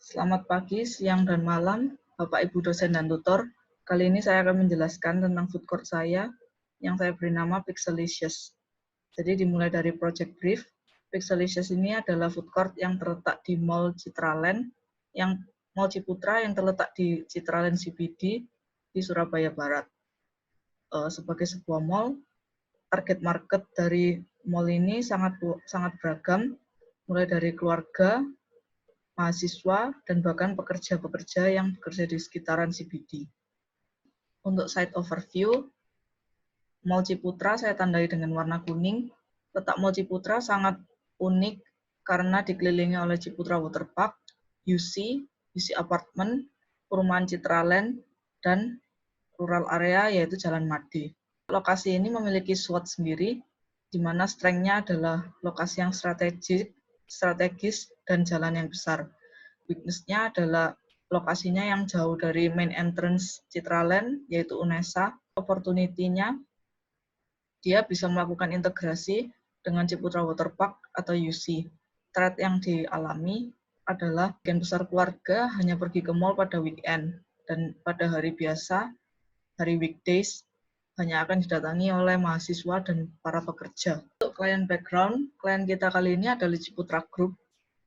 Selamat pagi, siang, dan malam, Bapak, Ibu dosen dan tutor. Kali ini saya akan menjelaskan tentang food court saya yang saya beri nama Pixelicious. Jadi dimulai dari project brief. Pixelicious ini adalah food court yang terletak di Mall Citraland, Mall Ciputra yang terletak di Citraland CBD di Surabaya Barat. Sebagai sebuah mall, target market dari mall ini sangat beragam, mulai dari keluarga, mahasiswa, dan bahkan pekerja-pekerja yang bekerja di sekitaran CBD. Untuk site overview, Mall Ciputra saya tandai dengan warna kuning. Letak Mall Ciputra sangat unik karena dikelilingi oleh Ciputra Waterpark, UC Apartment, Perumahan Citraland, dan rural area yaitu Jalan Made. Lokasi ini memiliki SWOT sendiri, di mana strength-nya adalah lokasi yang strategis dan jalan yang besar. Weakness-nya adalah lokasinya yang jauh dari main entrance Citraland, yaitu UNESA. Opportunity-nya, dia bisa melakukan integrasi dengan Ciputra Waterpark atau UC. Threat yang dialami adalah sebagian besar keluarga hanya pergi ke mall pada weekend, dan pada hari biasa, hari weekdays, hanya akan didatangi oleh mahasiswa dan para pekerja. Untuk klien background, klien kita kali ini adalah Ciputra Group,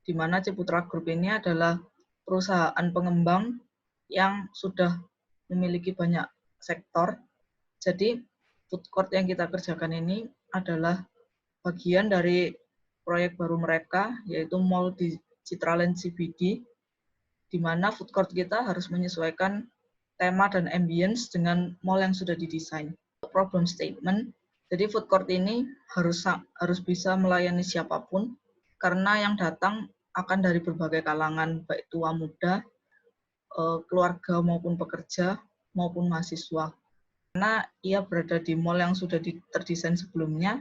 di mana Ciputra Group ini adalah perusahaan pengembang yang sudah memiliki banyak sektor. Jadi, food court yang kita kerjakan ini adalah bagian dari proyek baru mereka, yaitu mall di Citraland CBD, di mana food court kita harus menyesuaikan tema dan ambience dengan mall yang sudah didesain. Problem statement, jadi food court ini harus bisa melayani siapapun, karena yang datang akan dari berbagai kalangan, baik tua muda, keluarga maupun pekerja, maupun mahasiswa. Karena ia berada di mall yang sudah terdesain sebelumnya,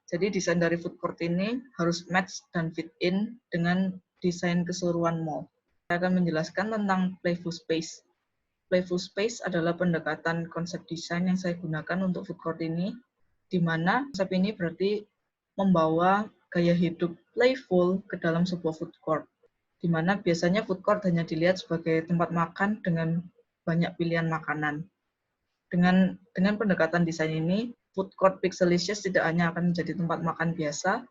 jadi desain dari food court ini harus match dan fit in dengan desain keseluruhan mall. Saya akan menjelaskan tentang Playful Space. Playful Space adalah pendekatan konsep desain yang saya gunakan untuk food court ini, di mana konsep ini berarti membawa gaya hidup playful ke dalam sebuah food court, di mana biasanya food court hanya dilihat sebagai tempat makan dengan banyak pilihan makanan. Dengan pendekatan desain ini, food court Pixelicious tidak hanya akan menjadi tempat makan biasa,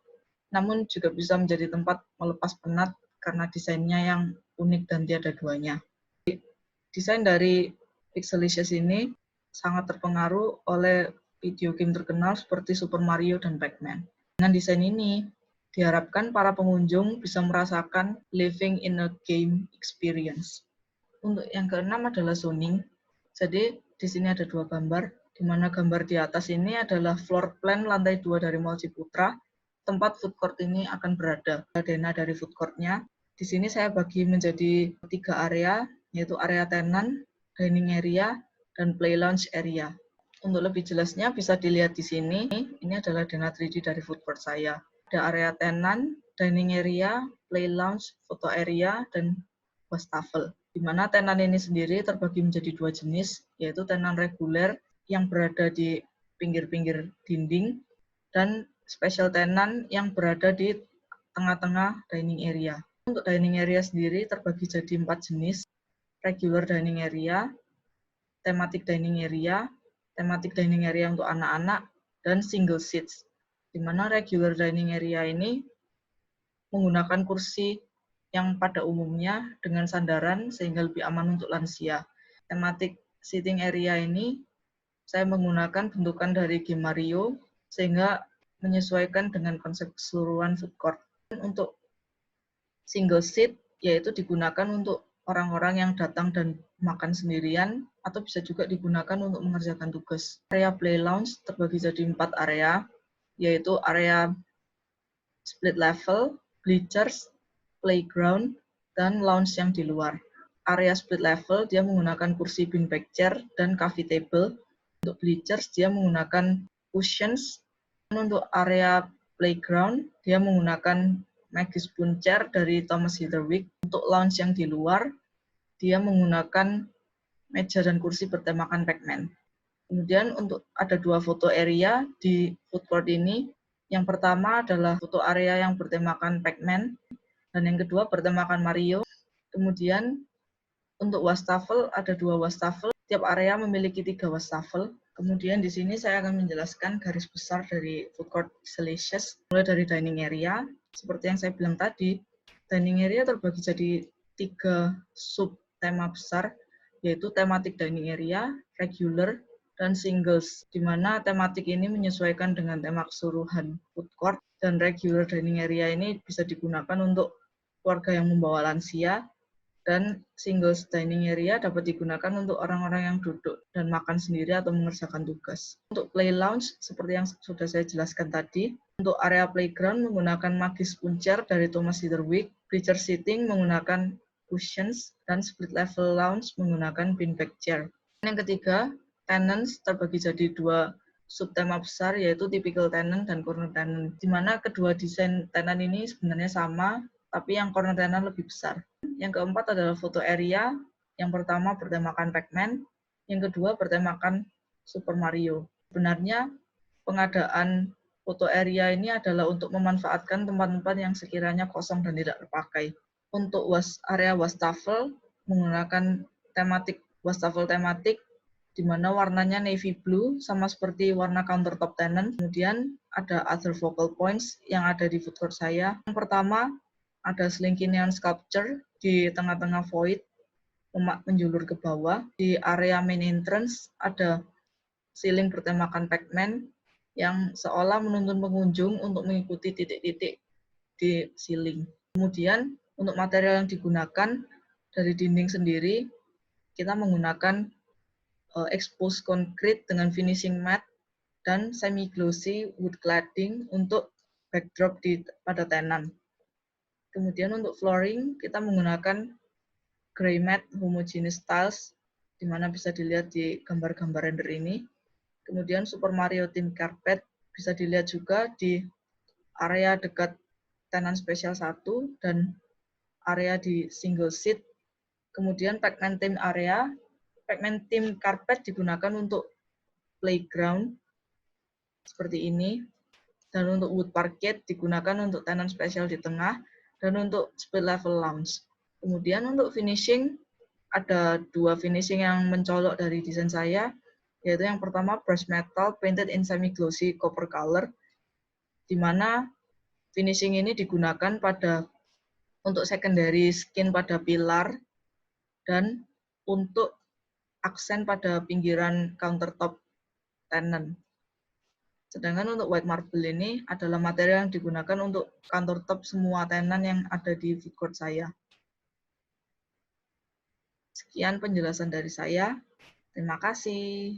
namun juga bisa menjadi tempat melepas penat karena desainnya yang unik dan tiada duanya. Desain dari Pixelicious ini sangat terpengaruh oleh video game terkenal seperti Super Mario dan Pac-Man. Dengan desain ini, diharapkan para pengunjung bisa merasakan living in a game experience. Untuk yang keenam adalah zoning. Jadi, di sini ada dua gambar, di mana gambar di atas ini adalah floor plan lantai 2 dari Mall Ciputra, tempat food court ini akan berada. Dana dari food court-nya. Di sini saya bagi menjadi 3 area, yaitu area tenant, dining area, dan play lounge area. Untuk lebih jelasnya bisa dilihat di sini. Ini adalah dana 3D dari food court saya. Ada area tenant, dining area, play lounge, photo area, dan wastafel. Di mana tenan ini sendiri terbagi menjadi 2 jenis, yaitu tenan reguler yang berada di pinggir-pinggir dinding, dan special tenan yang berada di tengah-tengah dining area. Untuk dining area sendiri terbagi jadi 4 jenis, regular dining area, thematic dining area untuk anak-anak, dan single seats. Di mana regular dining area ini menggunakan kursi yang pada umumnya dengan sandaran sehingga lebih aman untuk lansia. Thematic sitting area ini saya menggunakan bentukan dari game Mario sehingga menyesuaikan dengan konsep keseluruhan food court. Untuk single seat, yaitu digunakan untuk orang-orang yang datang dan makan sendirian, atau bisa juga digunakan untuk mengerjakan tugas. Area play lounge terbagi jadi 4 area, yaitu area split level, bleachers, playground, dan lounge yang di luar. Area split level dia menggunakan kursi beanbag chair dan coffee table. Untuk bleachers dia menggunakan cushions. Dan untuk area playground dia menggunakan Maggie Spoon chair dari Thomas Heatherwick. Untuk lounge yang di luar dia menggunakan meja dan kursi bertemakan Pac-Man. Kemudian untuk ada 2 foto area di food court ini. Yang pertama adalah foto area yang bertemakan Pac-Man, dan yang kedua bertemakan Mario. Kemudian untuk wastafel ada 2 wastafel, tiap area memiliki 3 wastafel. Kemudian di sini saya akan menjelaskan garis besar dari food court Pixelicious, mulai dari dining area. Seperti yang saya bilang tadi, dining area terbagi jadi 3 sub tema besar, yaitu thematic dining area, regular, dan singles, di mana tematik ini menyesuaikan dengan tema keseluruhan food court, dan regular dining area ini bisa digunakan untuk keluarga yang membawa lansia, dan singles dining area dapat digunakan untuk orang-orang yang duduk dan makan sendiri atau mengerjakan tugas. Untuk play lounge, seperti yang sudah saya jelaskan tadi, untuk area playground menggunakan Magis Puncher dari Thomas Heatherwick, bleacher seating menggunakan cushions, dan split level lounge menggunakan beanbag chair. Yang ketiga, tenants terbagi jadi 2 subtema besar, yaitu typical tenant dan corner tenant, di mana kedua desain tenant ini sebenarnya sama, tapi yang corner tenant lebih besar. Yang keempat adalah foto area. Yang pertama bertemakan Pac-Man, yang kedua bertemakan Super Mario. Sebenarnya pengadaan foto area ini adalah untuk memanfaatkan tempat-tempat yang sekiranya kosong dan tidak terpakai. Untuk area wastafel menggunakan wastafel tematik, di mana warnanya navy blue, sama seperti warna countertop tenant. Kemudian ada other focal points yang ada di food court saya. Yang pertama, ada Slinky Neon Sculpture di tengah-tengah void, menjulur ke bawah. Di area main entrance ada ceiling bertemakan Pac-Man yang seolah menuntun pengunjung untuk mengikuti titik-titik di ceiling. Kemudian untuk material yang digunakan dari dinding sendiri, kita menggunakan exposed concrete dengan finishing matte dan semi-glossy wood cladding untuk backdrop pada tenan. Kemudian untuk flooring, kita menggunakan gray matte homogeneous tiles, di mana bisa dilihat di gambar-gambar render ini. Kemudian Super Mario Theme Carpet bisa dilihat juga di area dekat tenan spesial 1 dan area di single seat. Kemudian Pac-Man Theme area, Pac-Man Theme Carpet digunakan untuk playground seperti ini. Dan untuk wood parquet digunakan untuk tenan spesial di tengah, dan untuk split level lounge. Kemudian untuk finishing, ada 2 finishing yang mencolok dari desain saya, yaitu yang pertama brush metal painted in semi-glossy copper color, di mana finishing ini digunakan untuk secondary skin pada pilar, dan untuk aksen pada pinggiran countertop tenan. Sedangkan untuk white marble ini adalah material yang digunakan untuk countertop semua tenan yang ada di food court saya. Sekian penjelasan dari saya. Terima kasih.